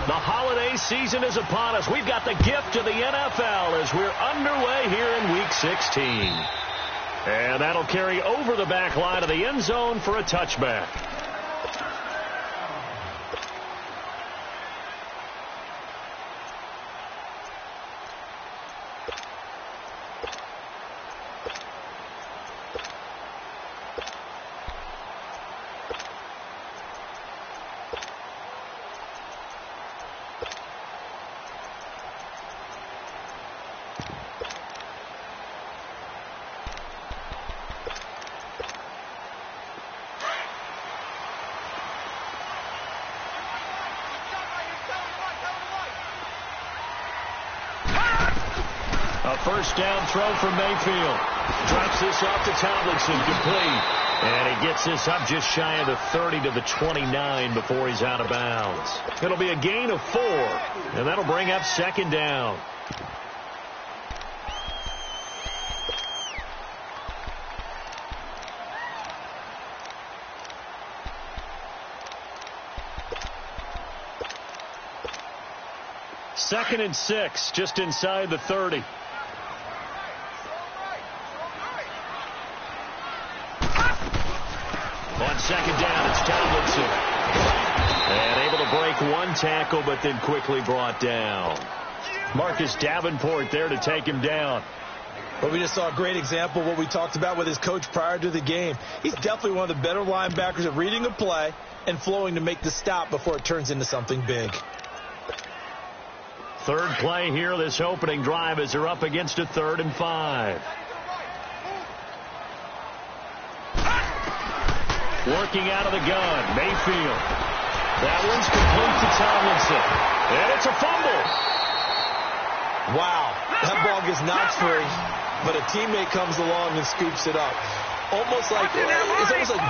The holiday season is upon us. We've got the gift of the NFL as we're underway here in Week 16. And that'll carry over the back line of the end zone for a touchback. A first down throw from Mayfield. Drops this off to Tomlinson, complete. And he gets this up just shy of the 30 to the 29 before he's out of bounds. It'll be a gain of 4, and that'll bring up second down. Second and 6, just inside the 30. On second down, it's Tomlinson. And able to break one tackle, but then quickly brought down. Marcus Davenport there to take him down. But we just saw a great example of what we talked about with his coach prior to the game. He's definitely one of the better linebackers at reading a play and flowing to make the stop before it turns into something big. Third play here, this opening drive, as they're up against a 3rd and 5. Working out of the gun, Mayfield. That one's complete to Tomlinson. And it's a fumble. Wow, that ball gets knocked free, but a teammate comes along and scoops it up. It's almost like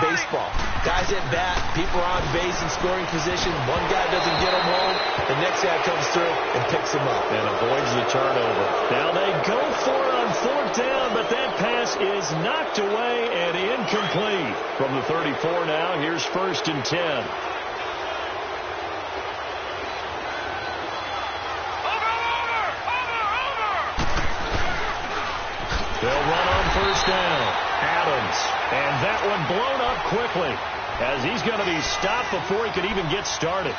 baseball. Guys at bat, people are on base in scoring position. One guy doesn't get him home. The next guy comes through and picks him up. And avoids the turnover. Now they go for it on 4th down, but that pass is knocked away and incomplete. From the 34 now, here's 1st and 10. They'll run on 1st down. Adams. And that one blown up quickly as he's going to be stopped before he could even get started.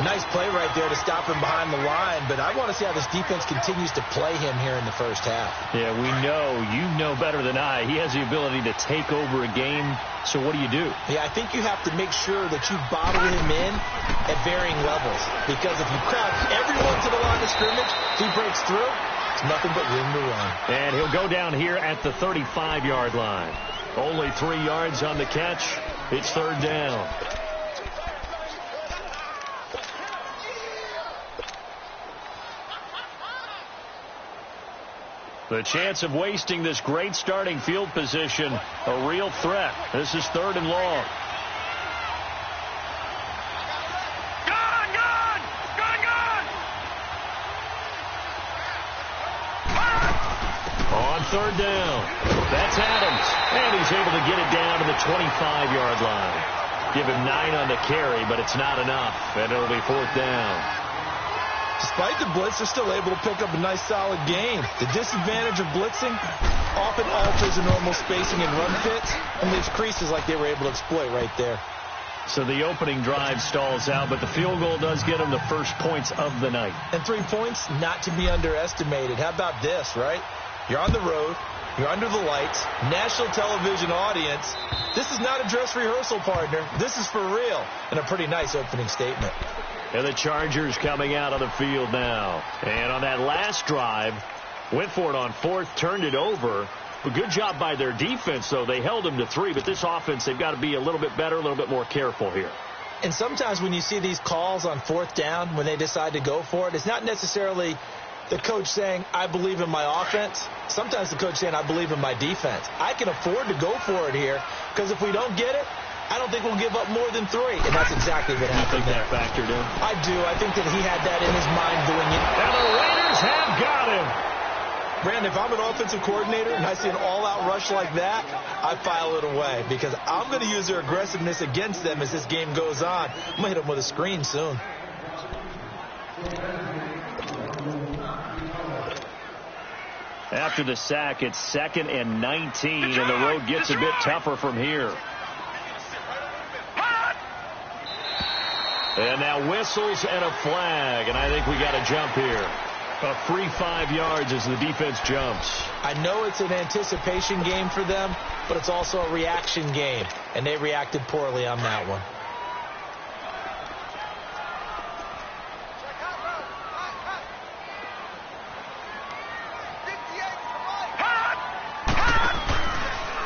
Nice play right there to stop him behind the line, but I want to see how this defense continues to play him here in the first half. Yeah, we know. You know better than I. He has the ability to take over a game. So what do you do? Yeah, I think you have to make sure that you bottle him in at varying levels, because if you crowd everyone to the line of scrimmage, if he breaks through, it's nothing but room to run. And he'll go down here at the 35-yard line. Only 3 yards on the catch. It's 3rd down. The chance of wasting this great starting field position, a real threat. This is 3rd and long. On 3rd down, that's Adams, and he's able to get it down to the 25-yard line. Give him 9 on the carry, but it's not enough, and it'll be 4th down. Despite the blitz, they're still able to pick up a nice, solid gain. The disadvantage of blitzing often alters the normal spacing and run fits and leaves creases like they were able to exploit right there. So the opening drive stalls out, but the field goal does get them the first points of the night. And 3 points, not to be underestimated. How about this, right? You're on the road. You're under the lights. National television audience. This is not a dress rehearsal, partner. This is for real. And a pretty nice opening statement. And the Chargers coming out on the field now. And on that last drive, went for it on 4th, turned it over. A good job by their defense, though. They held them to 3, but this offense, they've got to be a little bit better, a little bit more careful here. And sometimes when you see these calls on 4th down, when they decide to go for it, it's not necessarily the coach saying, I believe in my offense. Sometimes the coach saying, I believe in my defense. I can afford to go for it here, because if we don't get it, I don't think we'll give up more than 3. And that's exactly what happened there. That factored in? I do. I think that he had that in his mind doing it. And the Raiders have got him. Brandon, if I'm an offensive coordinator and I see an all-out rush like that, I file it away, because I'm going to use their aggressiveness against them as this game goes on. I'm going to hit them with a screen soon. After the sack, it's 2nd and 19, and the road gets a bit tougher from here. And now whistles and a flag, and I think we got a jump here. A free 5 yards as the defense jumps. I know it's an anticipation game for them, but it's also a reaction game, and they reacted poorly on that one.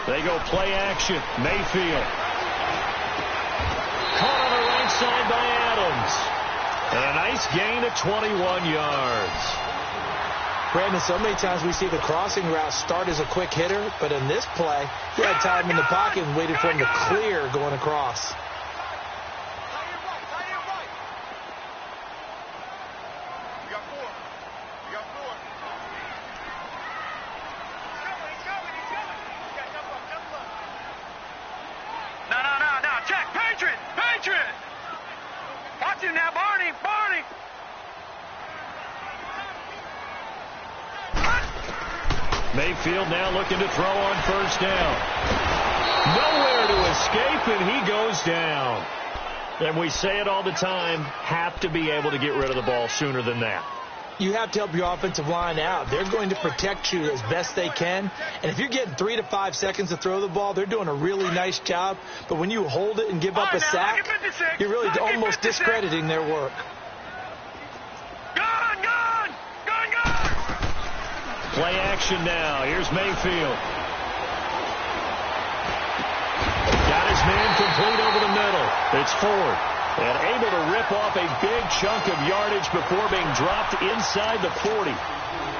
They go play action. Mayfield. Caught on the right side by Adams. And a nice gain of 21 yards. Brandon, so many times we see the crossing route start as a quick hitter, but in this play, he had time in the pocket and waited for him to clear going across. Mayfield now looking to throw on first down. Nowhere to escape, and he goes down. And we say it all the time, have to be able to get rid of the ball sooner than that. You have to help your offensive line out. They're going to protect you as best they can. And if you're getting 3 to 5 seconds to throw the ball, they're doing a really nice job. But when you hold it and give up a sack, you're really almost discrediting their work. Play action now. Here's Mayfield. Got his man complete over the middle. It's Ford. And able to rip off a big chunk of yardage before being dropped inside the 40.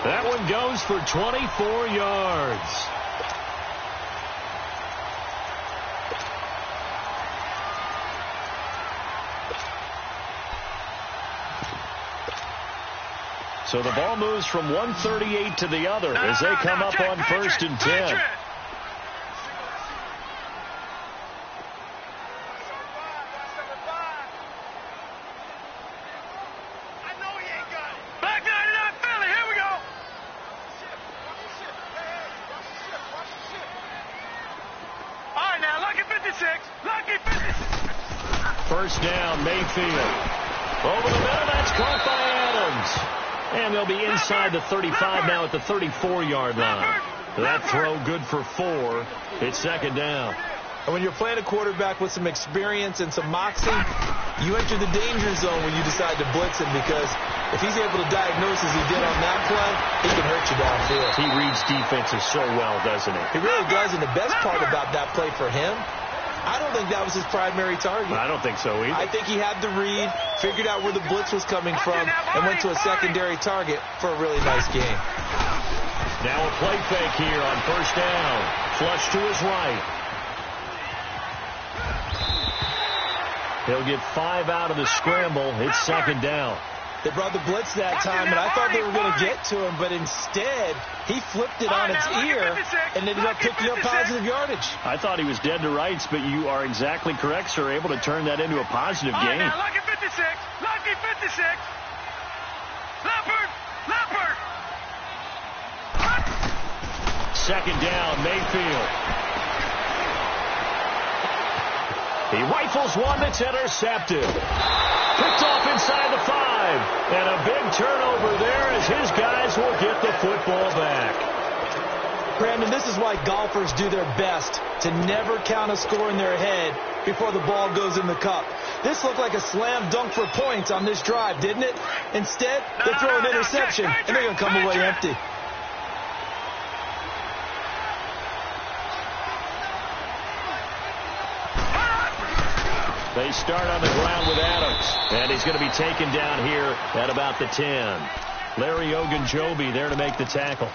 That one goes for 24 yards. So the ball moves from 138 to the other as they come up on 1st and 10. First down, Mayfield. Over the middle, that's caught by Adams. And they'll be inside the 35 now at the 34-yard line. That throw good for 4. It's 2nd down. And when you're playing a quarterback with some experience and some moxie, you enter the danger zone when you decide to blitz him, because if he's able to diagnose as he did on that play, he can hurt you downfield. He reads defenses so well, doesn't he? He really does, and the best part about that play for him, I don't think that was his primary target. I don't think so either. I think he had the read, figured out where the blitz was coming from, and went to a secondary target for a really nice game. Now a play fake here on first down. Flush to his right. He'll get 5 out of the scramble. It's 2nd down. They brought the blitz that time, and I thought they were going to get to him, but instead, he flipped it on its ear and ended up picking up positive yardage. I thought he was dead to rights, but you are exactly correct, sir. Able to turn that into a positive gain. Lucky 56. Lucky 56. Leopard. 2nd down, Mayfield. He rifles one that's intercepted. Picked off inside the 5. And a big turnover there as his guys will get the football back. Brandon, this is why golfers do their best to never count a score in their head before the ball goes in the cup. This looked like a slam dunk for points on this drive, didn't it? Instead, they throw an interception, and they're going to come away empty. They start on the ground with Adams, and he's going to be taken down here at about the 10. Larry Ogunjobi there to make the tackle.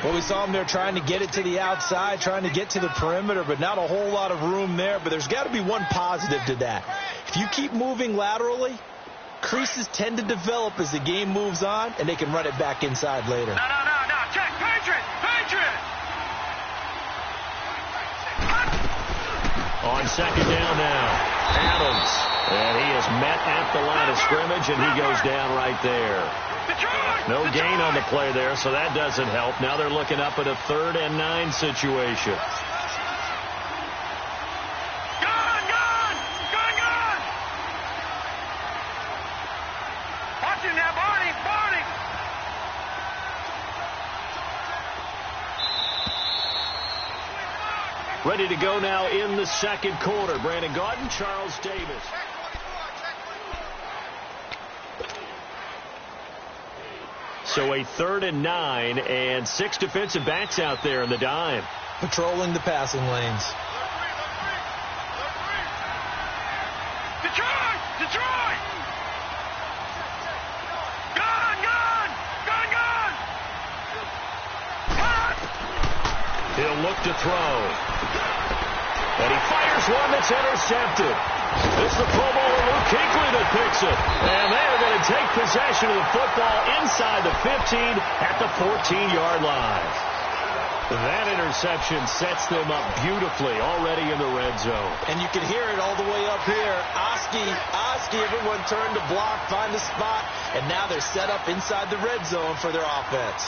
Well, we saw him there trying to get it to the outside, trying to get to the perimeter, but not a whole lot of room there. But there's got to be one positive to that. If you keep moving laterally, creases tend to develop as the game moves on, and they can run it back inside later. No. Check. Patriot. On second down now, Adams. And he is met at the line of scrimmage, and he goes down right there. No gain on the play there, so that doesn't help. Now they're looking up at a 3rd and 9 situation. Ready to go now in the second quarter. Brandon Gaudin, Charles Davis. So a 3rd and 9 and 6 defensive backs out there in the dime. Patrolling the passing lanes. Detroit! Detroit! Gone! He'll look to throw. And he fires one that's intercepted. It's the Pro Bowler Luke Kuechly that picks it. And they are going to take possession of the football inside the 15 at the 14-yard line. That interception sets them up beautifully already in the red zone. And you can hear it all the way up here. Oski, everyone turned to block, find a spot, and now they're set up inside the red zone for their offense.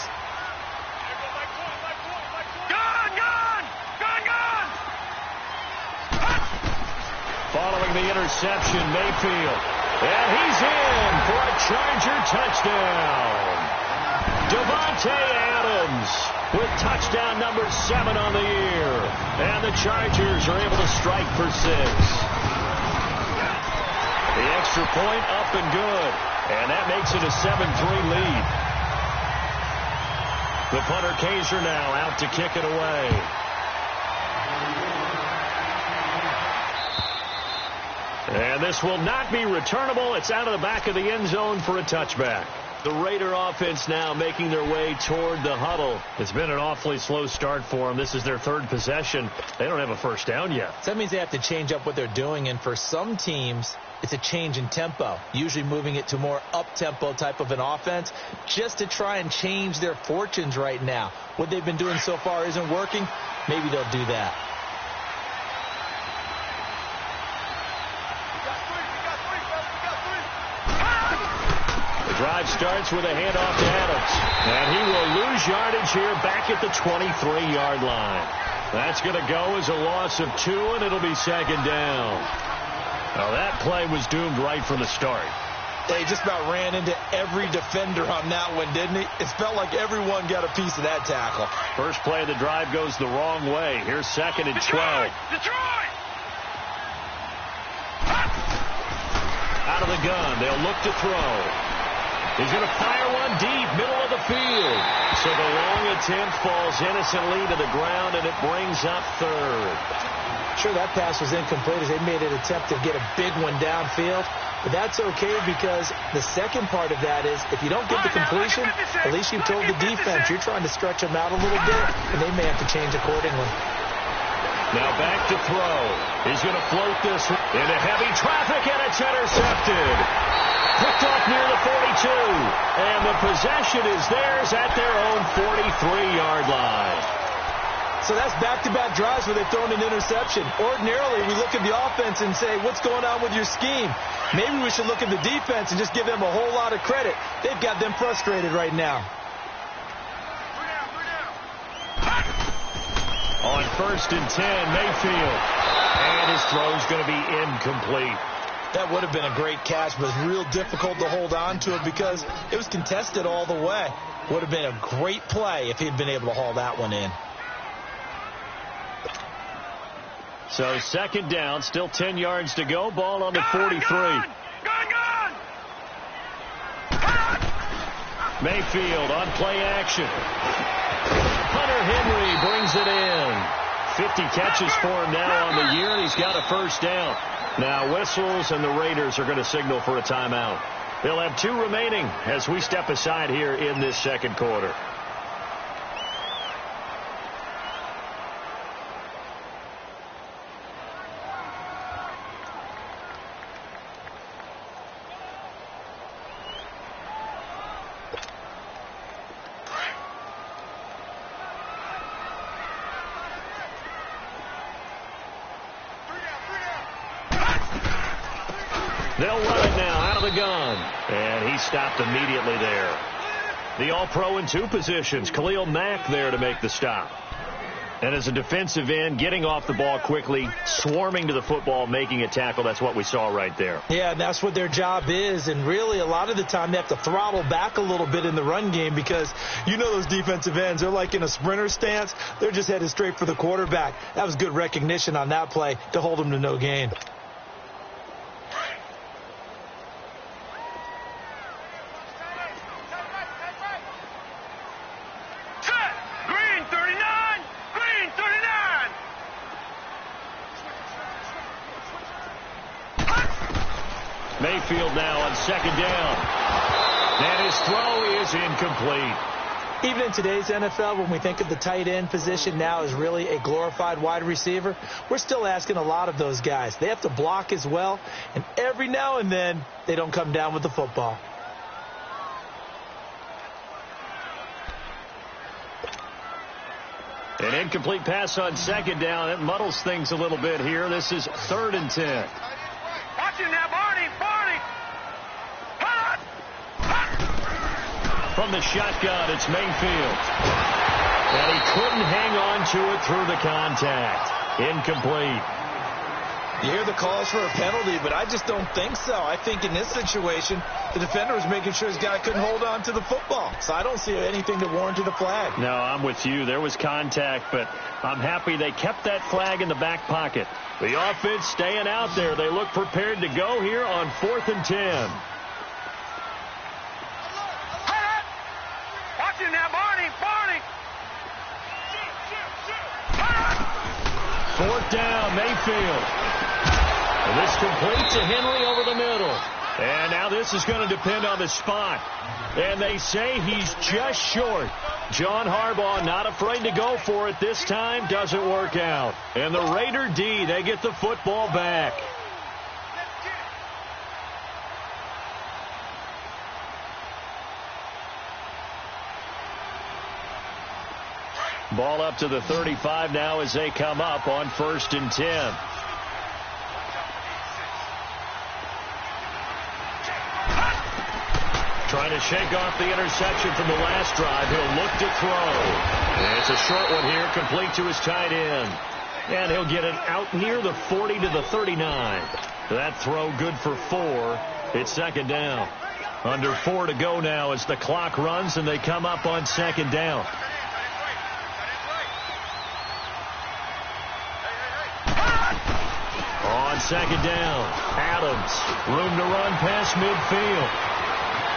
Following the interception, Mayfield. And he's in for a Charger touchdown. Davante Adams with touchdown number 7 on the year. And the Chargers are able to strike for 6. The extra point up and good. And that makes it a 7-3 lead. The punter Kaiser now out to kick it away. And this will not be returnable. It's out of the back of the end zone for a touchback. The Raider offense now making their way toward the huddle. It's been an awfully slow start for them. This is their 3rd possession. They don't have a first down yet. So that means they have to change up what they're doing. And for some teams, it's a change in tempo, usually moving it to more up-tempo type of an offense just to try and change their fortunes right now. What they've been doing so far isn't working. Maybe they'll do that. Drive starts with a handoff to Adams. And he will lose yardage here back at the 23-yard line. That's going to go as a loss of 2, and it'll be second down. Now, that play was doomed right from the start. They just about ran into every defender on that one, didn't he? It felt like everyone got a piece of that tackle. First play of the drive goes the wrong way. Here's 2nd and 12. Detroit! Out of the gun. They'll look to throw. He's going to fire one deep, middle of the field. So the long attempt falls innocently to the ground, and it brings up 3rd. Sure, that pass was incomplete as they made an attempt to get a big one downfield. But that's okay because the second part of that is if you don't get the completion, at least you've told the defense you're trying to stretch them out a little bit, and they may have to change accordingly. Now back to throw. He's going to float this into heavy traffic, and it's intercepted. Picked off near the 42, and the possession is theirs at their own 43-yard line. So that's back-to-back drives where they've thrown an interception. Ordinarily, we look at the offense and say, what's going on with your scheme? Maybe we should look at the defense and just give them a whole lot of credit. They've got them frustrated right now. On 1st and 10, Mayfield. And his throw's going to be incomplete. That would have been a great catch, but it's real difficult to hold on to it because it was contested all the way. Would have been a great play if he'd been able to haul that one in. So 2nd down, still 10 yards to go. Ball on the 43. Gone! Mayfield on play action. Hunter Henry brings it in. 50 catches for him now on the year, and he's got a first down. Now whistles, and the Raiders are going to signal for a timeout. They'll have 2 remaining as we step aside here in this second quarter. They'll run it now out of the gun. And he stopped immediately there. The All-Pro in two positions. Khalil Mack there to make the stop. And as a defensive end, getting off the ball quickly, swarming to the football, making a tackle, that's what we saw right there. Yeah, and that's what their job is. And really, a lot of the time, they have to throttle back a little bit in the run game because you know those defensive ends, they're like in a sprinter stance. They're just headed straight for the quarterback. That was good recognition on that play to hold them to no gain. Mayfield now on second down. And his throw is incomplete. Even in today's NFL, when we think of the tight end position now as really a glorified wide receiver, we're still asking a lot of those guys. They have to block as well, and every now and then, they don't come down with the football. An incomplete pass on second down. It muddles things a little bit here. This is 3rd and 10. Watch him now, Barney. From the shotgun, it's Mayfield. And he couldn't hang on to it through the contact. Incomplete. You hear the calls for a penalty, but I just don't think so. I think in this situation, the defender was making sure his guy couldn't hold on to the football. So I don't see anything to warrant a flag. No, I'm with you. There was contact, but I'm happy they kept that flag in the back pocket. The offense staying out there. They look prepared to go here on 4th and 10. Watch him now, Barney. 4th down, Mayfield. And this complete to Henry over the middle. And now this is going to depend on the spot. And they say he's just short. John Harbaugh not afraid to go for it this time. Doesn't work out. And the Raider D, they get the football back. Ball up to the 35 now as they come up on 1st and 10. Trying to shake off the interception from the last drive. He'll look to throw. And it's a short one here, complete to his tight end. And he'll get it out near the 40 to the 39. That throw good for 4. It's 2nd down. Under 4 to go now as the clock runs and they come up on 2nd down. On 2nd down, Adams, room to run past midfield.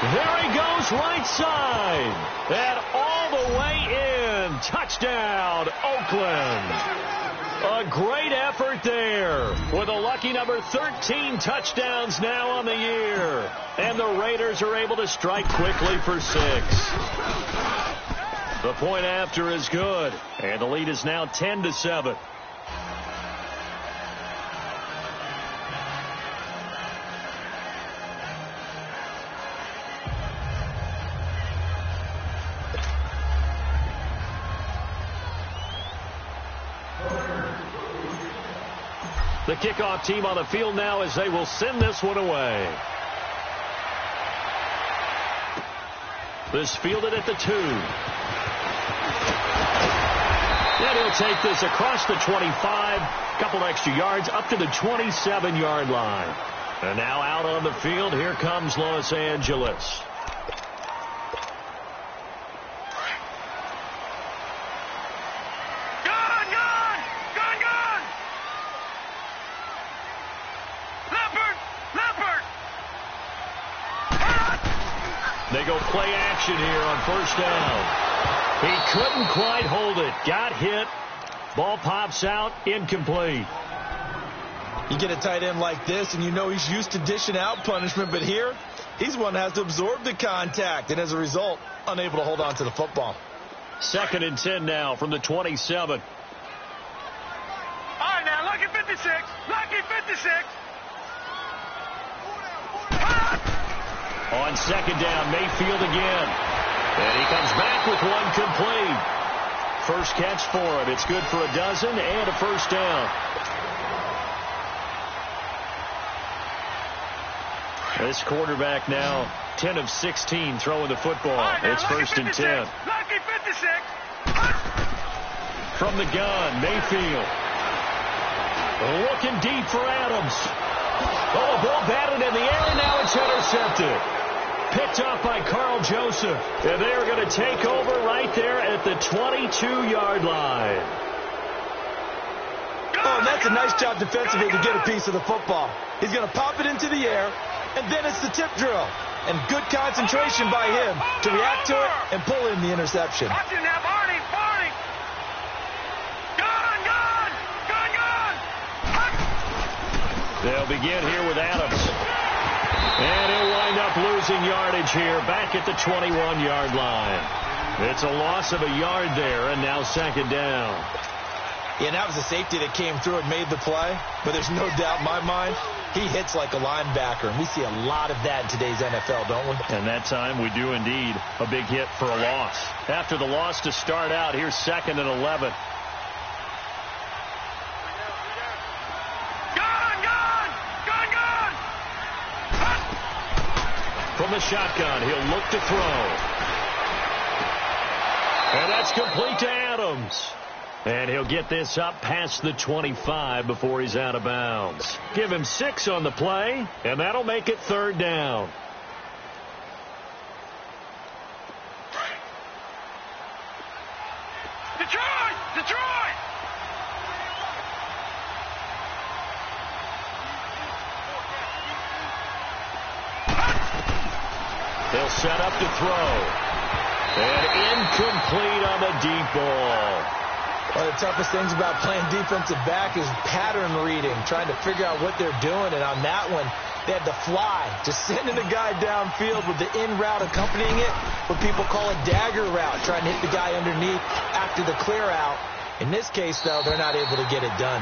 There he goes right side. And all the way in. Touchdown, Oakland. A great effort there with a lucky number 13 touchdowns now on the year. And the Raiders are able to strike quickly for 6. The point after is good. And the lead is now 10-7. The kickoff team on the field now as they will send this one away. This fielded at the 2. And he'll take this across the 25. Couple extra yards up to the 27-yard line. And now out on the field, here comes Los Angeles. They go play action here on 1st down. He couldn't quite hold it. Got hit. Ball pops out. Incomplete. You get a tight end like this, and you know he's used to dishing out punishment. But here, he's one that has to absorb the contact. And as a result, unable to hold on to the football. 2nd and 10 now from the 27. All right, now, lucky 56. Lucky 56. On 2nd down, Mayfield again. And he comes back with one complete. First catch for him. It's good for a dozen and a 1st down. This quarterback now 10 of 16 throwing the football. It's first and 10. Lucky 56. From the gun, Mayfield. Looking deep for Adams. Oh, ball batted in the air, and now it's intercepted. Picked up by Carl Joseph. And they are going to take over right there at the 22-yard line. Oh, and that's a nice job defensively to get a piece of the football. He's going to pop it into the air, and then it's the tip drill. And good concentration by him to react to it and pull in the interception. Watch him now, Barney. They'll begin here with Adams. And he'll wind up losing yardage here back at the 21-yard line. It's a loss of a yard there, and now second down. Yeah, that was a safety that came through and made the play. But there's no doubt in my mind, he hits like a linebacker. And we see a lot of that in today's NFL, don't we? And that time we do indeed. A big hit for a loss. After the loss to start out, here's second and 11. From the shotgun, he'll look to throw. And that's complete to Adams. And he'll get this up past the 25 before he's out of bounds. Give him 6 on the play, and that'll make it third down. Detroit! They'll set up to throw. And incomplete on the deep ball. One of the toughest things about playing defensive back is pattern reading, trying to figure out what they're doing. And on that one, they had to fly, just sending the guy downfield with the in route accompanying it, what people call a dagger route, trying to hit the guy underneath after the clear out. In this case, though, they're not able to get it done.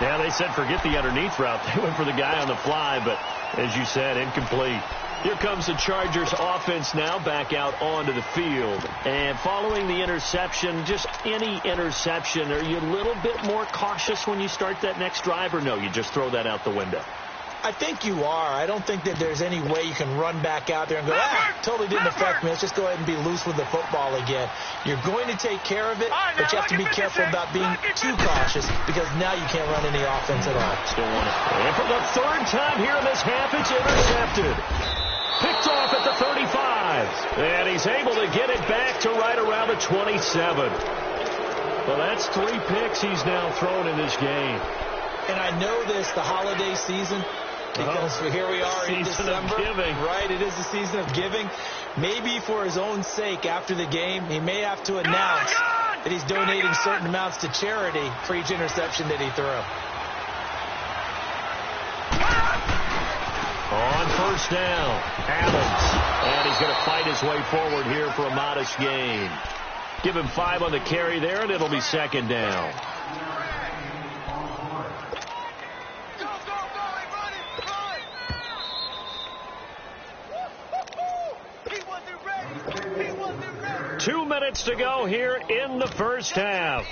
Yeah, they said forget the underneath route. They went for the guy on the fly, but as you said, incomplete. Here comes the Chargers offense now back out onto the field. And following the interception, just any interception, are you a little bit more cautious when you start that next drive, or no, you just throw that out the window? I think you are. I don't think that there's any way you can run back out there and go, totally didn't affect me. Let's just go ahead and be loose with the football again. You're going to take care of it, but you have to be careful about being too cautious because now you can't run any offense at all. Still want it. And for the third time here in this half, it's intercepted. Picked off at the 35. And he's able to get it back to right around the 27. Well, that's 3 picks he's now thrown in this game. And I know this, the holiday season, because here we are in December. Giving. Right, it is the season of giving. Maybe for his own sake after the game, he may have to announce that he's donating certain amounts to charity for each interception that he threw. On first down, Adams. And he's going to fight his way forward here for a modest gain. Give him 5 on the carry there, and it'll be second down. He wasn't ready. 2 minutes to go here in the first half.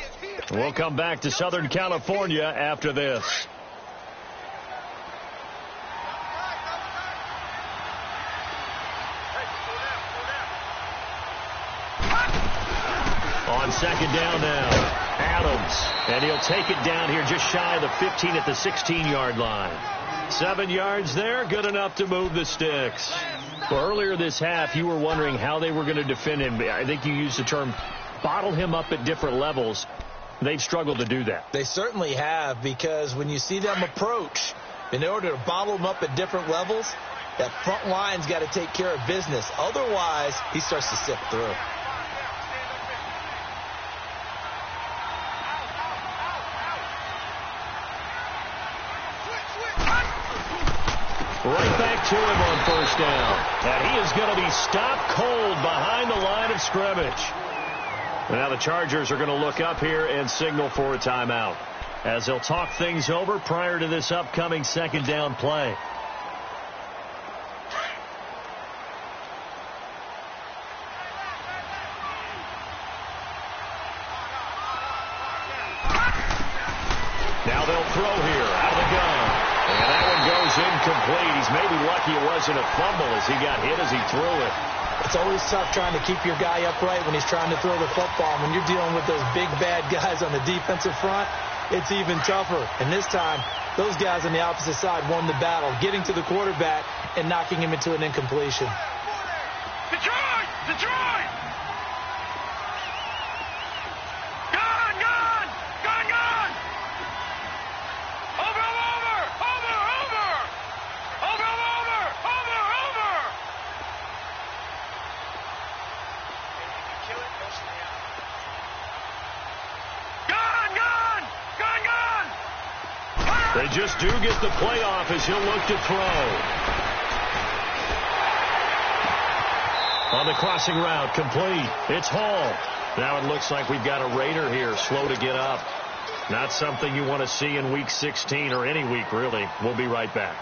We'll come back to Southern California after this. On second down now, Adams. And he'll take it down here just shy of the 15 at the 16-yard line. 7 yards there, good enough to move the sticks. Well, earlier this half, you were wondering how they were going to defend him. I think you used the term bottle him up at different levels. They've struggled to do that. They certainly have, because when you see them approach, in order to bottle him up at different levels, that front line's got to take care of business. Otherwise, he starts to sift through. Right back to him on first down. And he is going to be stopped cold behind the line of scrimmage. Now the Chargers are going to look up here and signal for a timeout, as they'll talk things over prior to this upcoming second down play. Now they'll throw here out of the gun. And that one goes incomplete. incomplete. He's maybe lucky it wasn't a fumble as he got hit as he threw it. It's always tough trying to keep your guy upright when he's trying to throw the football. When you're dealing with those big, bad guys on the defensive front, it's even tougher. And this time, those guys on the opposite side won the battle, getting to the quarterback and knocking him into an incompletion. Detroit! Detroit! Gone! Gone! Gone! Gone! Over! Over! Over! Over! Over! Over! Over! Over! Gone! Gone! Gone! Gone! They just do get the playoff as he'll look to throw. On the crossing route, complete. It's Hall. Now it looks like we've got a Raider here, slow to get up. Not something you want to see in Week 16 or any week, really. We'll be right back.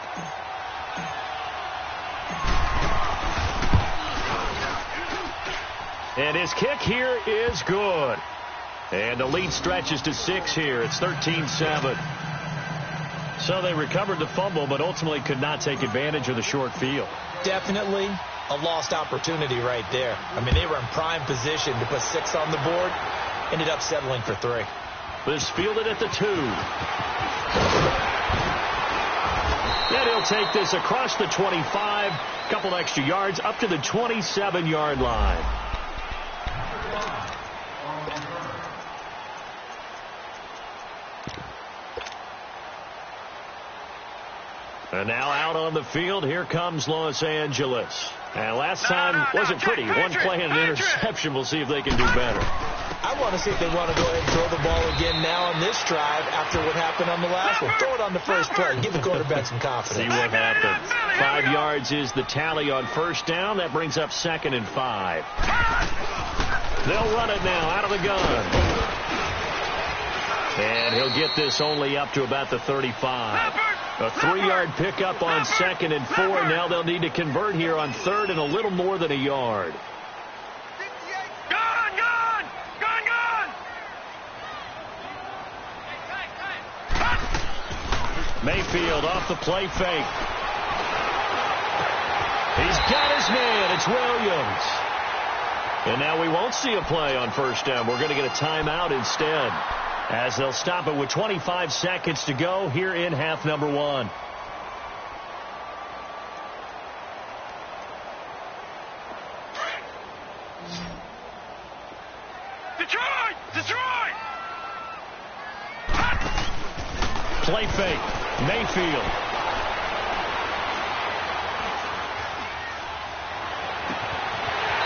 And his kick here is good. And the lead stretches to 6 here. It's 13-7. So they recovered the fumble, but ultimately could not take advantage of the short field. Definitely a lost opportunity right there. I mean, they were in prime position to put 6 on the board. Ended up settling for 3. This fielded at the 2. Then he'll take this across the 25. Couple extra yards up to the 27-yard line. And now out on the field, here comes Los Angeles. And last time wasn't pretty. One play and an interception. We'll see if they can do better. I want to see if they want to go ahead and throw the ball again now on this drive after what happened on the last one. Throw it on the first play. Give the quarterback some confidence. See what happens. 5 yards is the tally on first down. That brings up 2nd and 5. They'll run it now out of the gun. And he'll get this only up to about the 35. A 3-yard pickup on 2nd and 4. Now they'll need to convert here on 3rd and a little more than a yard. Gone! Gone! Gone! Gone! Mayfield off the play fake. He's got his man. It's Williams. And now we won't see a play on first down. We're going to get a timeout instead, as they'll stop it with 25 seconds to go here in half number 1. Detroit! Detroit! Play fake. Mayfield.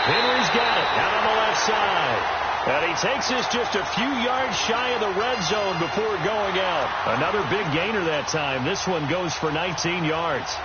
Henry's got it out on the left side. And he takes this just a few yards shy of the red zone before going out. Another big gainer that time. This one goes for 19 yards.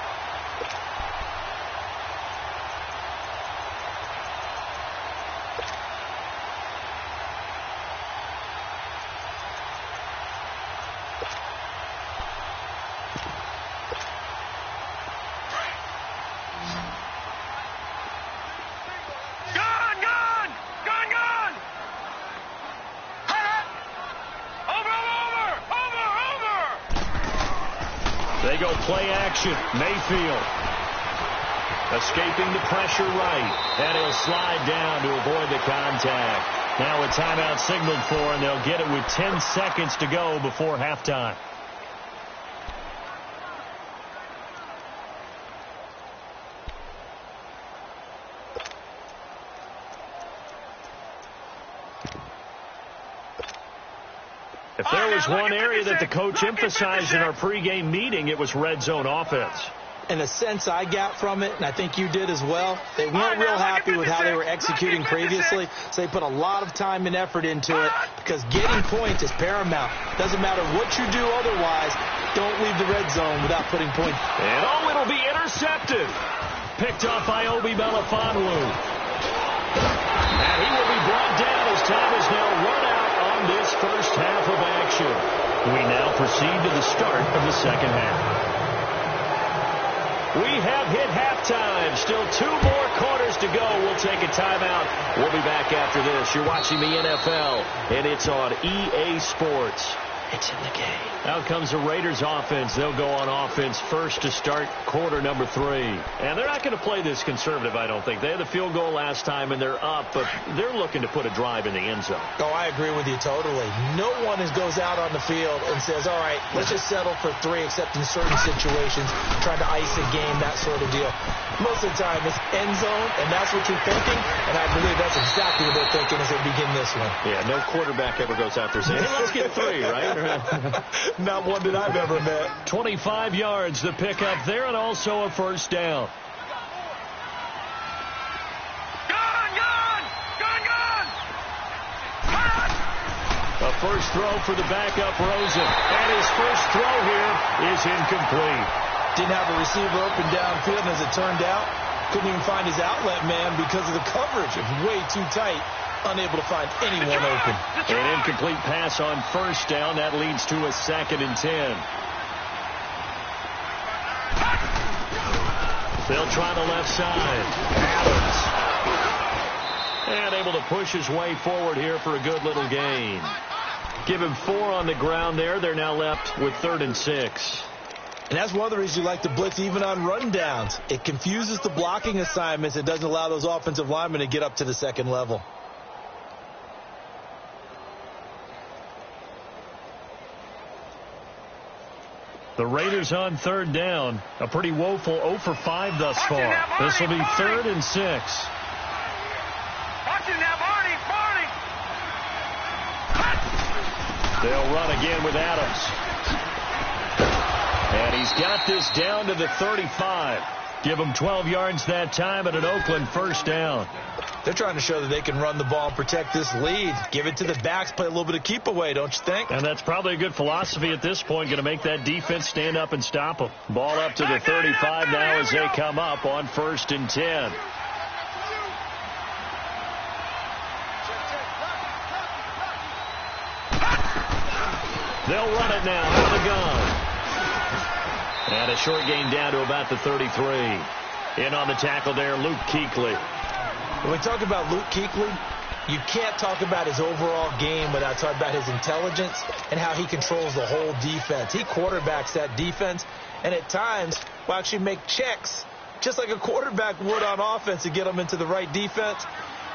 They go play action. Mayfield escaping the pressure right. And he'll slide down to avoid the contact. Now a timeout signaled for, and they'll get it with 10 seconds to go before halftime. If there was one area that the coach emphasized in our pregame meeting, it was red zone offense. And the sense I got from it, and I think you did as well, they weren't real happy with how they were executing previously, so they put a lot of time and effort into it because getting points is paramount. Doesn't matter what you do otherwise, don't leave the red zone without putting points. And it'll be intercepted. Picked off by Obi Melifonwu. And he will be brought down as time is now run out on this first half of action. We now proceed to the start of the second half. We have hit halftime. Still 2 more quarters to go. We'll take a timeout. We'll be back after this. You're watching the NFL, and it's on EA Sports. It's in the game. Out comes the Raiders offense. They'll go on offense first to start quarter number 3. And they're not going to play this conservative, I don't think. They had the field goal last time, and they're up, but they're looking to put a drive in the end zone. Oh, I agree with you totally. No one goes out on the field and says, all right, let's just settle for 3, except in certain situations, trying to ice a game, that sort of deal. Most of the time, it's end zone, and that's what you're thinking, and I believe that's exactly what they're thinking as they begin this one. Yeah, no quarterback ever goes out there saying, hey, let's get 3, right? Not one that I've ever met. 25 yards to pick up there, and also a first down. A first throw for the backup, Rosen. And his first throw here is incomplete. Didn't have a receiver open downfield, and as it turned out, couldn't even find his outlet man because of the coverage. It was way too tight. Unable to find anyone open. An incomplete pass on first down. That leads to a 2nd and 10. They'll try the left side. Adams. And able to push his way forward here for a good little gain. Give him 4 on the ground there. They're now left with 3rd and 6. And that's one of the reasons you like to blitz even on run downs. It confuses the blocking assignments. It doesn't allow those offensive linemen to get up to the second level. The Raiders on 3rd down. A pretty woeful 0 for 5 thus far. This will be 3rd and 6. They'll run again with Adams. And he's got this down to the 35. Give him 12 yards that time and an Oakland first down. They're trying to show that they can run the ball and protect this lead. Give it to the backs, play a little bit of keep away, don't you think? And that's probably a good philosophy at this point. Going to make that defense stand up and stop them. Ball up to the 35 now as they come up on 1st and 10. They'll run it now out of the gun. And a short gain down to about the 33. In on the tackle there, Luke Kuechly. When we talk about Luke Kuechly, you can't talk about his overall game without talking about his intelligence and how he controls the whole defense. He quarterbacks that defense, and at times will actually make checks, just like a quarterback would on offense to get them into the right defense.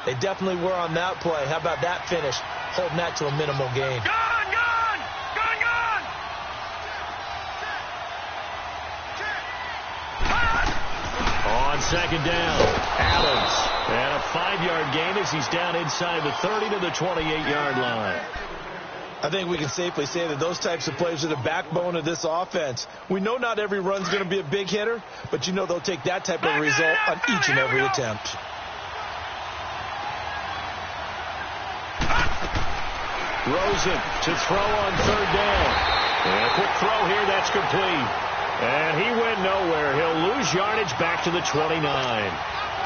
They definitely were on that play. How about that finish? Holding that to a minimal gain. On 2nd down, Adams. And a 5-yard gain as he's down inside the 30 to the 28-yard line. I think we can safely say that those types of plays are the backbone of this offense. We know not every run's going to be a big hitter, but you know they'll take that type of result on each and every attempt. Rosen to throw on 3rd down. And a quick throw here, that's complete. And he went nowhere. He'll lose yardage back to the 29.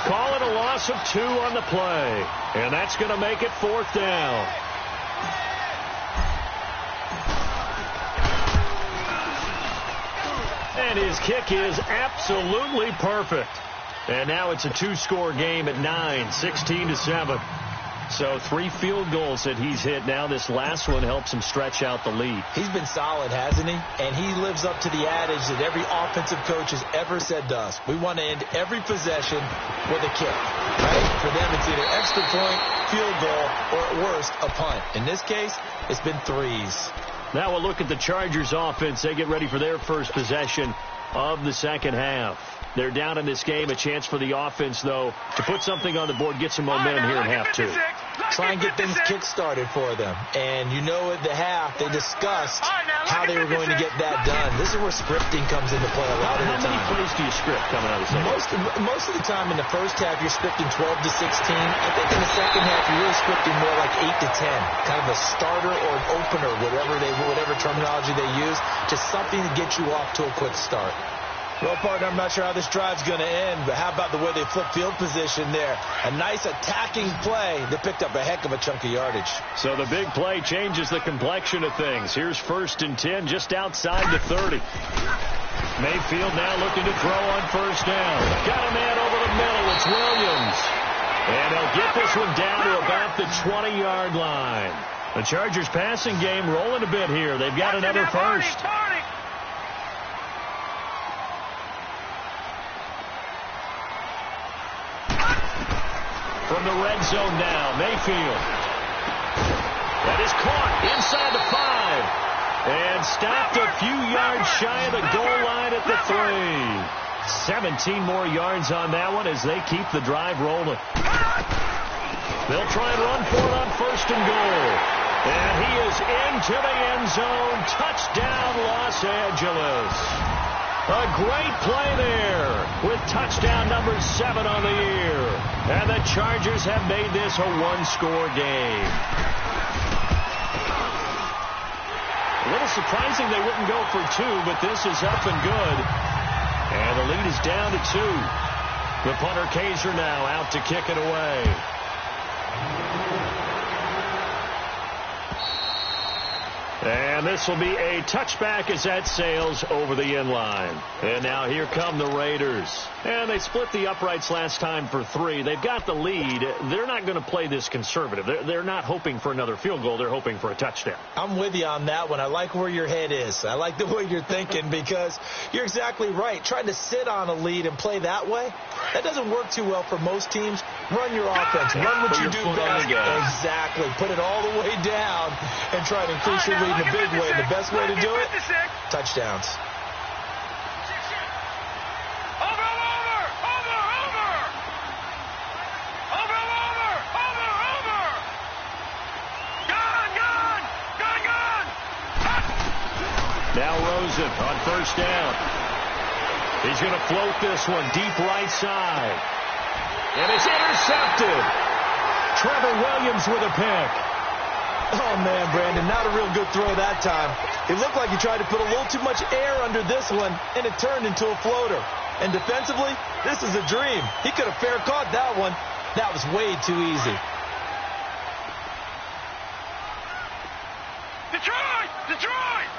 Call it a loss of 2 on the play. And that's going to make it 4th down. And his kick is absolutely perfect. And now it's a 2-score game at 9, 16-7. So 3 field goals that he's hit now. This last one helps him stretch out the lead. He's been solid, hasn't he? And he lives up to the adage that every offensive coach has ever said to us. We want to end every possession with a kick, right? For them, it's either extra point, field goal, or at worst, a punt. In this case, it's been 3s. Now we'll look at the Chargers offense. They get ready for their first possession of the second half. They're down in this game. A chance for the offense, though, to put something on the board, get some momentum here in half 2. Try and get things kick-started for them. And you know at the half, they discussed how they were going to get that done. This is where scripting comes into play a lot of the time. How many plays do you script coming out of the second? Most of the time in the first half, you're scripting 12 to 16. I think in the second half, you're really scripting more like 8 to 10. Kind of a starter or an opener, whatever terminology they use. Just something to get you off to a quick start. Well, partner, I'm not sure how this drive's going to end, but how about the way they flip field position there? A nice attacking play that picked up a heck of a chunk of yardage. So the big play changes the complexion of things. Here's 1st and 10 just outside the 30. Mayfield now looking to throw on 1st down. Got a man over the middle. It's Williams. And they'll get this one down to about the 20-yard line. The Chargers passing game rolling a bit here. They've got another first. From the red zone now, Mayfield. That is caught inside the 5. And stopped a few yards shy of the goal line at the 3. 17 more yards on that one as they keep the drive rolling. They'll try and run for it on 1st and goal. And he is into the end zone. Touchdown, Los Angeles. A great play there with touchdown number 7 on the year. And the Chargers have made this a one-score game. A little surprising they wouldn't go for 2, but this is up and good. And the lead is down to 2. The punter Kaiser now out to kick it away. And this will be a touchback as that sails over the end line. And now here come the Raiders. And they split the uprights last time for 3. They've got the lead. They're not going to play this conservative. They're not hoping for another field goal. They're hoping for a touchdown. I'm with you on that one. I like where your head is. I like the way you're thinking because you're exactly right. Trying to sit on a lead and play that way, that doesn't work too well for most teams. Run your offense. Run what you do best. Exactly. Put it all the way down and try to increase your lead in a big way. And the best way to do it, touchdowns. Now Rosen on 1st down. He's going to float this one deep right side. And it's intercepted. Trevor Williams with a pick. Oh, man, Brandon, not a real good throw that time. It looked like he tried to put a little too much air under this one, and it turned into a floater. And defensively, this is a dream. He could have fair caught that one. That was way too easy. Detroit! Detroit!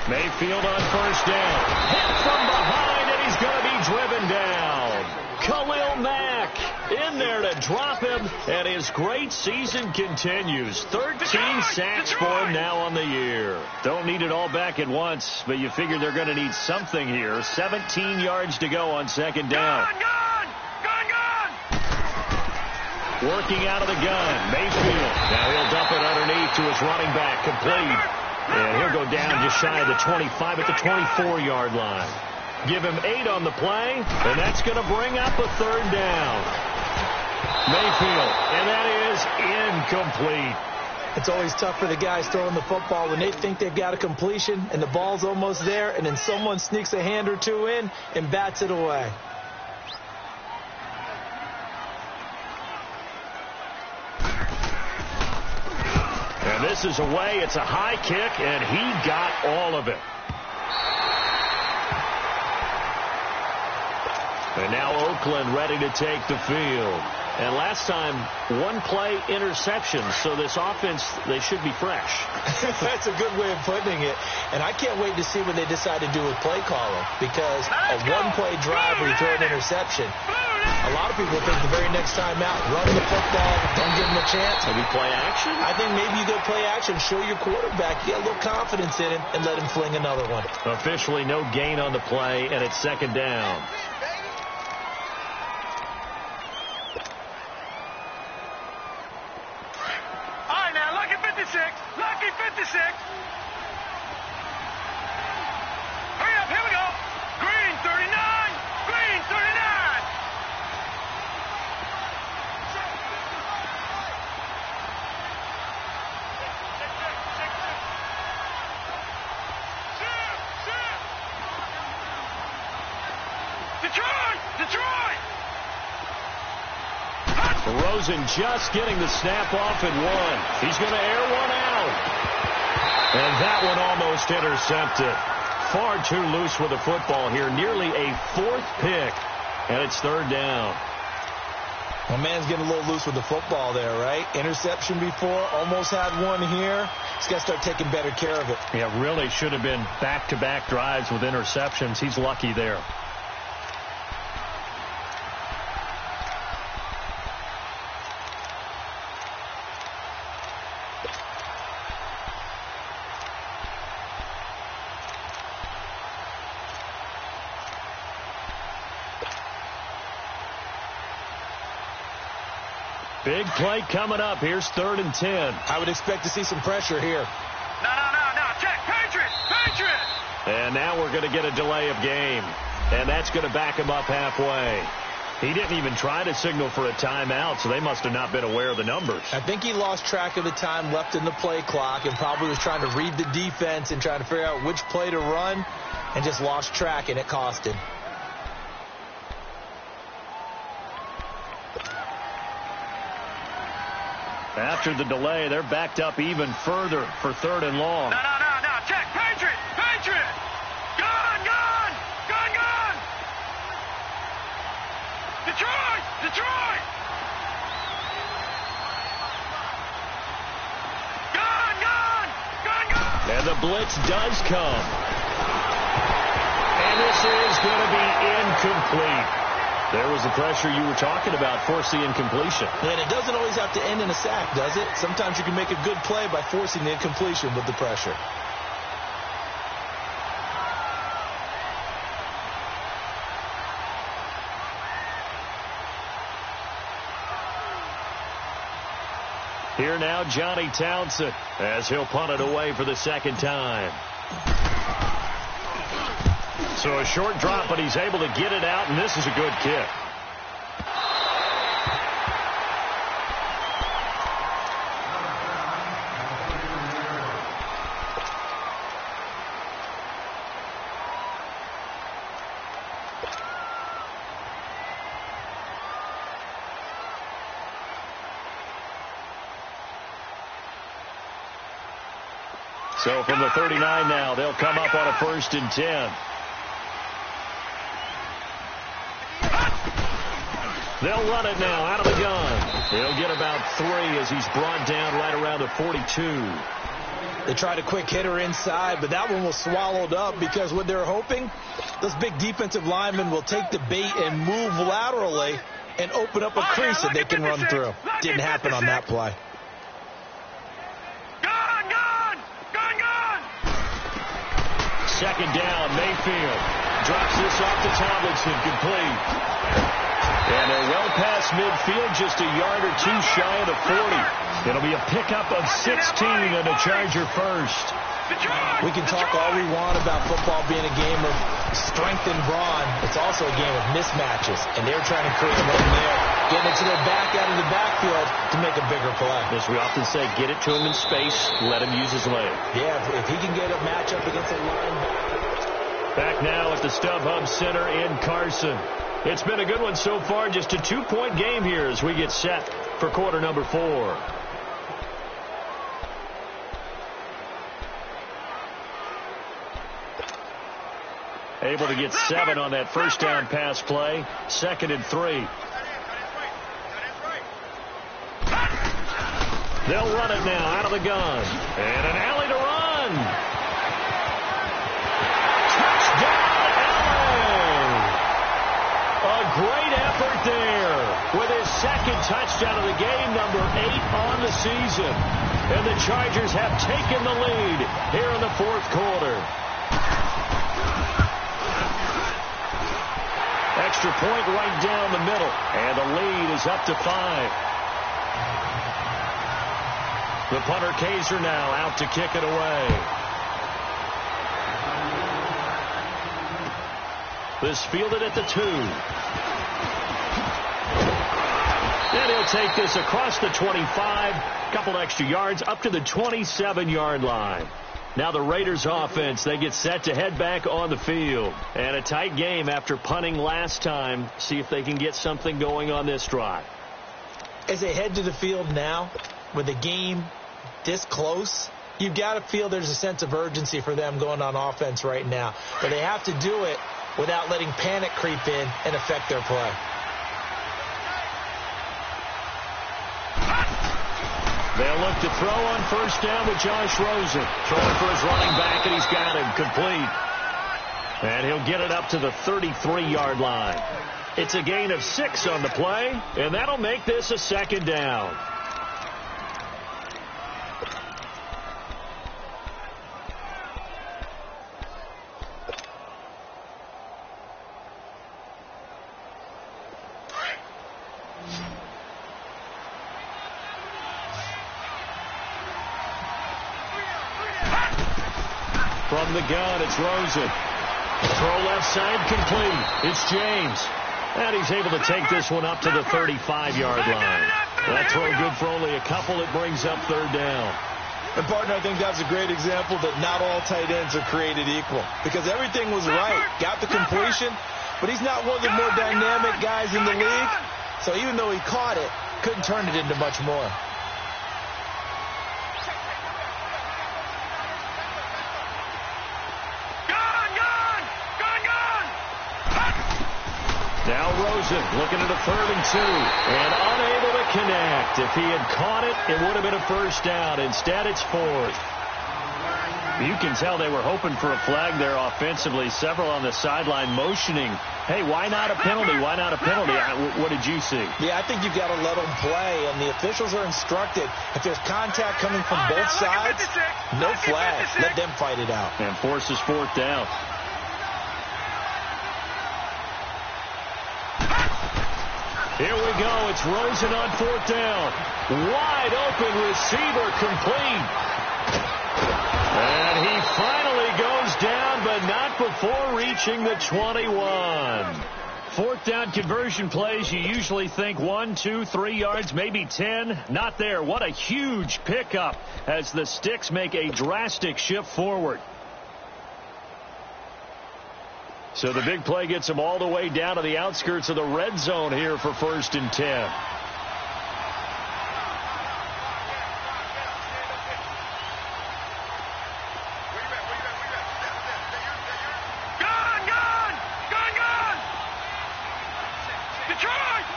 Mayfield on 1st down. Hit from behind, and he's going to be driven down. Khalil Mack in there to drop him, and his great season continues. 13 sacks for him now on the year. Don't need it all back at once, but you figure they're going to need something here. 17 yards to go on 2nd down. Gun! Working out of the gun, Mayfield. Now he'll dump it underneath to his running back, complete. And he'll go down just shy of the 25 at the 24-yard line. Give him 8 on the play, and that's going to bring up a 3rd down. Mayfield, and that is incomplete. It's always tough for the guys throwing the football when they think they've got a completion and the ball's almost there, and then someone sneaks a hand or two in and bats it away. And this is away. It's a high kick, and he got all of it. And now Oakland ready to take the field. And last time, 1-play interception. So this offense, they should be fresh. That's a good way of putting it. And I can't wait to see what they decide to do with play calling. Because a 1-play drive where you throw an interception, a lot of people think the very next time out, run the football, don't give them a chance. Maybe play action? I think maybe you go play action, show your quarterback, get a little confidence in him, and let him fling another one. Officially no gain on the play, and it's 2nd down. Lucky 56. Hurry up, here we go. Green 39. Green 39. Detroit! Rosen just getting the snap off at 1. He's going to air one out. And that one almost intercepted. Far too loose with the football here. Nearly a 4th pick. And it's 3rd down. My man's getting a little loose with the football there, right? Interception before, almost had one here. He's got to start taking better care of it. Yeah, really should have been back-to-back drives with interceptions. He's lucky there. Big play coming up. Here's 3rd and 10. I would expect to see some pressure here. No. Check. Patriot. And now we're going to get a delay of game. And that's going to back him up halfway. He didn't even try to signal for a timeout, so they must have not been aware of the numbers. I think he lost track of the time left in the play clock and probably was trying to read the defense and trying to figure out which play to run and just lost track, and it cost him. After the delay, they're backed up even further for 3rd and long. No. Check. Patriot. Gun. Detroit. Gun. And the blitz does come. And this is going to be incomplete. There was the pressure you were talking about, force the incompletion. And it doesn't always have to end in a sack, does it? Sometimes you can make a good play by forcing the incompletion with the pressure. Here now, Johnny Townsend, as he'll punt it away for the 2nd time. So a short drop, but he's able to get it out, and this is a good kick. So from the 39 now, they'll come up on a 1st and 10. They'll run it now out of the gun. He'll get about 3 as he's brought down right around the 42. They tried a quick hitter inside, but that one was swallowed up because what they're hoping, those big defensive linemen will take the bait and move laterally and open up a crease that they can run through. Didn't happen on that play. Second down, Mayfield drops this off to Tomlinson, complete. And they're well past midfield, just a yard or 2 shy of the 40. It'll be a pickup of 16 and a Charger first. We can talk all we want about football being a game of strength and brawn. It's also a game of mismatches, and they're trying to create one there, getting it to their back out of the backfield to make a bigger play. As we often say, get it to him in space, let him use his leg. Yeah, if he can get a matchup against a linebacker. Back now at the StubHub Center in Carson. It's been a good one so far, just a 2-point game here as we get set for quarter number 4. Able to get 7 on that first down pass play. 2nd and 3. They'll run it now out of the gun. And an alley to run. Touchdown, Allen. A great effort there with his 2nd touchdown of the game, number 8 on the season. And the Chargers have taken the lead here in the 4th quarter. Extra point right down the middle. And the lead is up to 5. The punter Kaiser now out to kick it away. This fielded at the 2. And he'll take this across the 25. Couple extra yards up to the 27-yard line. Now the Raiders offense, they get set to head back on the field. And a tight game after punting last time. See if they can get something going on this drive. As they head to the field now, with the game this close, you've got to feel there's a sense of urgency for them going on offense right now. But they have to do it without letting panic creep in and affect their play. They'll look to throw on first down with Josh Rosen. Throwing for his running back, and he's got him complete. And he'll get it up to the 33-yard line. It's a gain of 6 on the play, and that'll make this a 2nd down. From the gun, it's Rosen. Throw left side complete. It's James. And he's able to take this one up to the 35-yard line. That throw good for only a couple. It brings up third down. And, partner, I think that's a great example that not all tight ends are created equal. Because everything was right. Got the completion, but he's not one of the more dynamic guys in the league. So even though he caught it, couldn't turn it into much more. Now Rosen looking at a 3rd and 2 and unable to connect. If he had caught it, it would have been a first down. Instead, it's 4th. You can tell they were hoping for a flag there offensively. Several on the sideline motioning, hey, why not a penalty? Why not a penalty? What did you see? Yeah, I think you've got to let them play, and the officials are instructed. If there's contact coming from both sides, no flag. Let them fight it out. And forces 4th down. Here we go. It's Rosen on 4th down. Wide open receiver complete. And he finally goes down, but not before reaching the 21. 4th down conversion plays, you usually think 1, 2, 3 yards, maybe 10. Not there. What a huge pickup as the Sticks make a drastic shift forward. So the big play gets them all the way down to the outskirts of the red zone here for 1st and 10.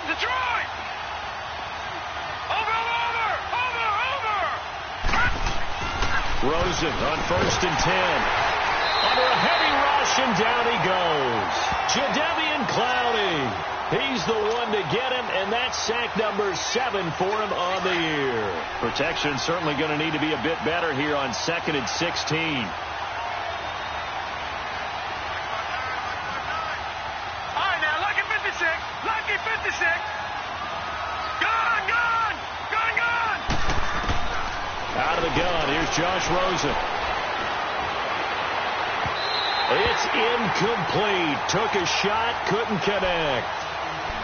Detroit! Over! Rosen on 1st and 10. Under a heavy rush, and down he goes. Jadeveon Clowney. He's the one to get him, and that's sack number 7 for him on the year. Protection certainly going to need to be a bit better here on 2nd and 16. All right, now, lucky 56. Lucky 56. Gun! Out of the gun, here's Josh Rosen. It's incomplete. Took a shot, couldn't connect.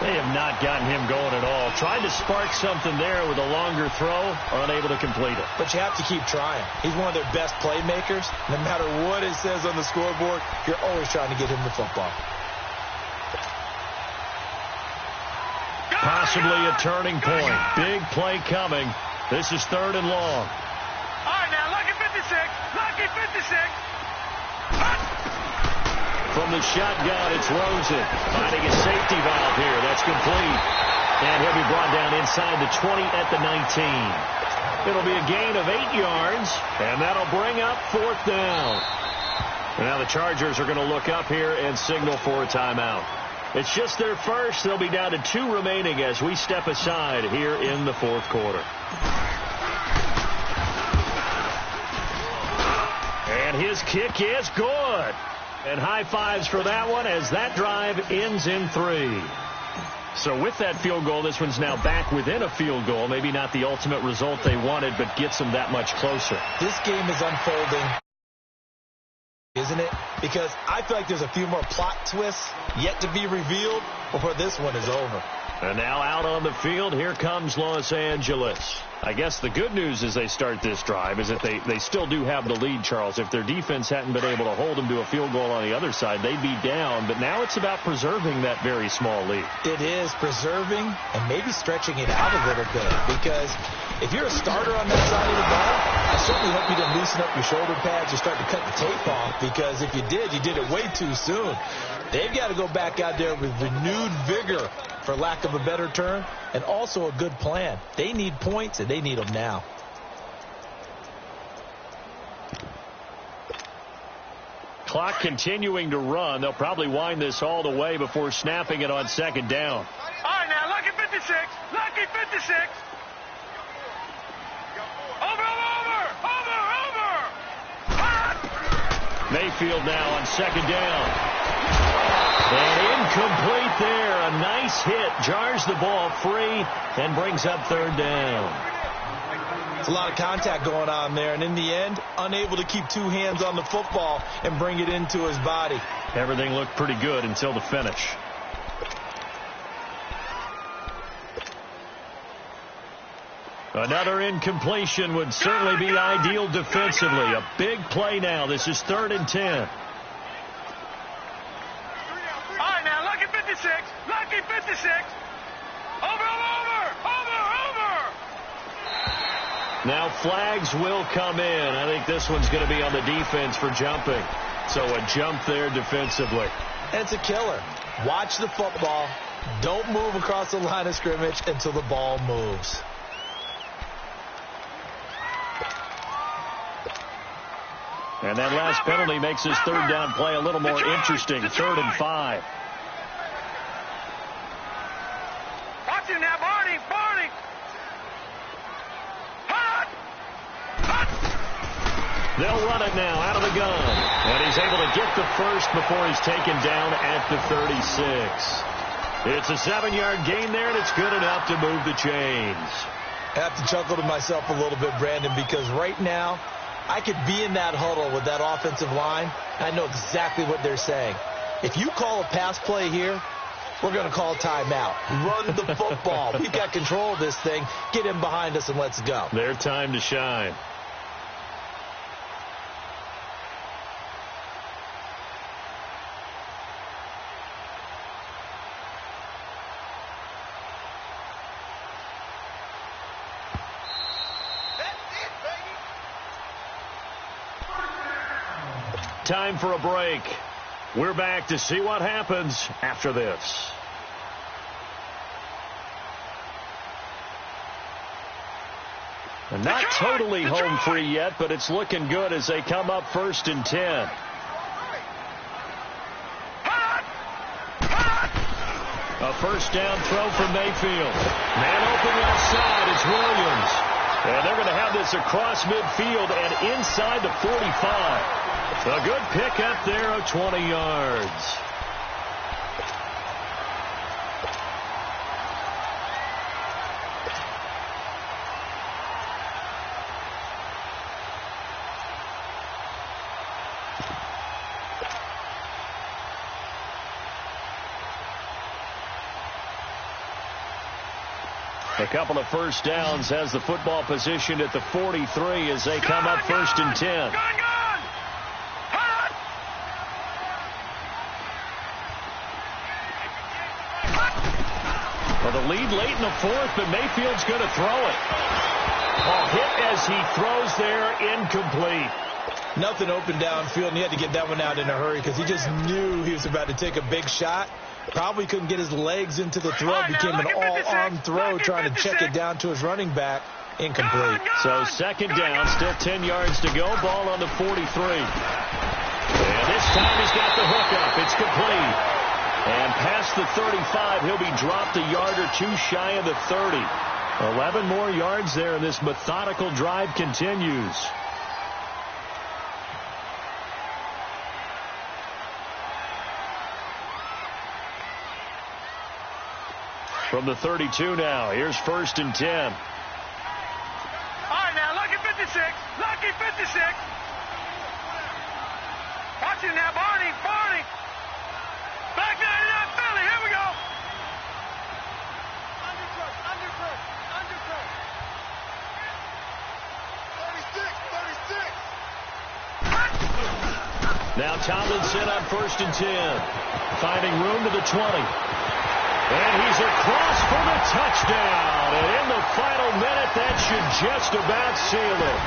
They have not gotten him going at all. Tried to spark something there with a longer throw, unable to complete it. But you have to keep trying. He's one of their best playmakers. No matter what it says on the scoreboard, you're always trying to get him the football. Possibly a turning point. Big play coming. This is 3rd and long. All right, now, lucky 56. Lucky 56. From the shotgun, it's Rosen finding a safety valve here. That's complete. And he'll be brought down inside the 20 at the 19. It'll be a gain of 8 yards, and that'll bring up 4th down. Now the Chargers are going to look up here and signal for a timeout. It's just their first. They'll be down to 2 remaining as we step aside here in the 4th quarter. And his kick is good. And high fives for that one as that drive ends in 3. So with that field goal, this one's now back within a field goal. Maybe not the ultimate result they wanted, but gets them that much closer. This game is unfolding, isn't it? Because I feel like there's a few more plot twists yet to be revealed before this one is over. And now out on the field, here comes Los Angeles. I guess the good news as they start this drive is that they still do have the lead, Charles. If their defense hadn't been able to hold them to a field goal on the other side, they'd be down. But now it's about preserving that very small lead. It is preserving and maybe stretching it out a little bit. Because if you're a starter on that side of the ball, I certainly hope you didn't loosen up your shoulder pads or start to cut the tape off. Because if you did it way too soon. They've got to go back out there with renewed vigor, for lack of a better term, and also a good plan. They need points, and they need them now. Clock continuing to run. They'll probably wind this all the way before snapping it on 2nd down. All right, now, lucky 56. Lucky 56. Over. Mayfield now on 2nd down. And incomplete there. A nice hit. Jars the ball free and brings up 3rd down. It's a lot of contact going on there, and in the end, unable to keep two hands on the football and bring it into his body. Everything looked pretty good until the finish. Another incompletion would certainly be ideal defensively. A big play now. This is 3rd and 10. All right, now, lucky 56. Lucky 56. Over. Now flags will come in. I think this one's going to be on the defense for jumping. So a jump there defensively. And it's a killer. Watch the football. Don't move across the line of scrimmage until the ball moves. And that last penalty makes his 3rd down play a little more interesting. 3rd and 5. Watch him now, Barney. They'll run it now out of the gun. And he's able to get the first before he's taken down at the 36. It's a 7-yard gain there, and it's good enough to move the chains. I have to chuckle to myself a little bit, Brandon, because right now I could be in that huddle with that offensive line. I know exactly what they're saying. If you call a pass play here, we're going to call timeout. Run the football. We've got control of this thing. Get him behind us and let's go. Their time to shine. Time for a break. We're back to see what happens after this. And not totally home free yet, but it's looking good as they come up 1st and 10. A 1st down throw from Mayfield. Man open outside. It's Williams. And they're going to have this across midfield and inside the 45. A good pickup there of 20 yards. A couple of 1st downs has the football positioned at the 43 as they come up 1st and 10. Well, the lead late in the 4th, but Mayfield's going to throw it. A hit as he throws there, incomplete. Nothing open downfield, and he had to get that one out in a hurry because he just knew he was about to take a big shot. Probably couldn't get his legs into the throw. Became an all-arm throw trying to check it down to his running back. Incomplete. So 2nd down, still 10 yards to go. Ball on the 43. And this time he's got the hook up. It's complete. And past the 35, he'll be dropped a yard or two shy of the 30. 11 more yards there, and this methodical drive continues. From the 32 now, here's 1st and 10. All right, now, lucky 56. Lucky 56. Watch him now, Barney. Back 99, Philly. Here we go. Undercoat. 36. Now Tomlinson on 1st and 10. Finding room to the 20. And he's across for the touchdown. And in the final minute, that should just about seal it.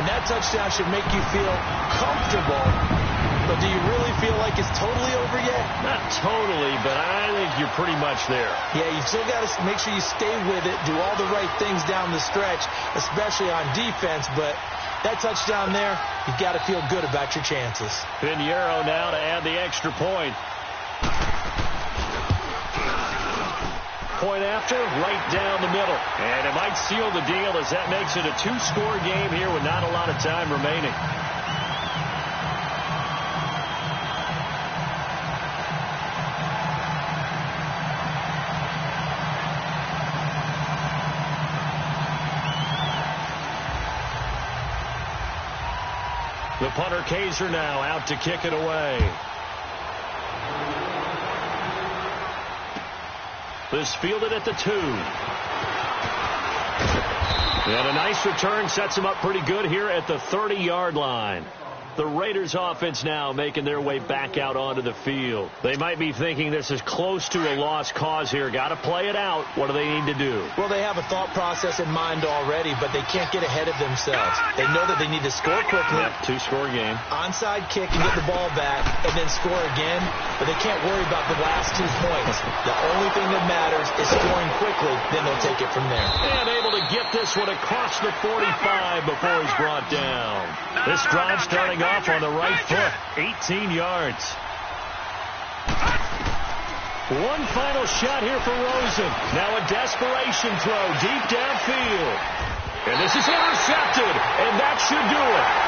And that touchdown should make you feel comfortable. But do you really feel like it's totally over yet? Not totally, but I think you're pretty much there. Yeah, you still got to make sure you stay with it, do all the right things down the stretch, especially on defense. But that touchdown there, you've got to feel good about your chances. Pinheiro now to add the extra point. Point after, right down the middle. And it might seal the deal as that makes it a 2-score game here with not a lot of time remaining. The punter Kaiser now out to kick it away. This fielded at the 2. And a nice return sets him up pretty good here at the 30-yard line. The Raiders offense now making their way back out onto the field. They might be thinking this is close to a lost cause here. Got to play it out. What do they need to do? Well, they have a thought process in mind already, but they can't get ahead of themselves. They know that they need to score quickly. Yep, 2-score game. Onside kick and get the ball back and then score again, but they can't worry about the last 2 points. The only thing that matters is scoring quickly, then they'll take it from there. And able to get this one across the 45 before he's brought down. This drive starting off on the right foot, 18 yards. One final shot here for Rosen. Now a desperation throw deep downfield. And this is intercepted, and that should do it.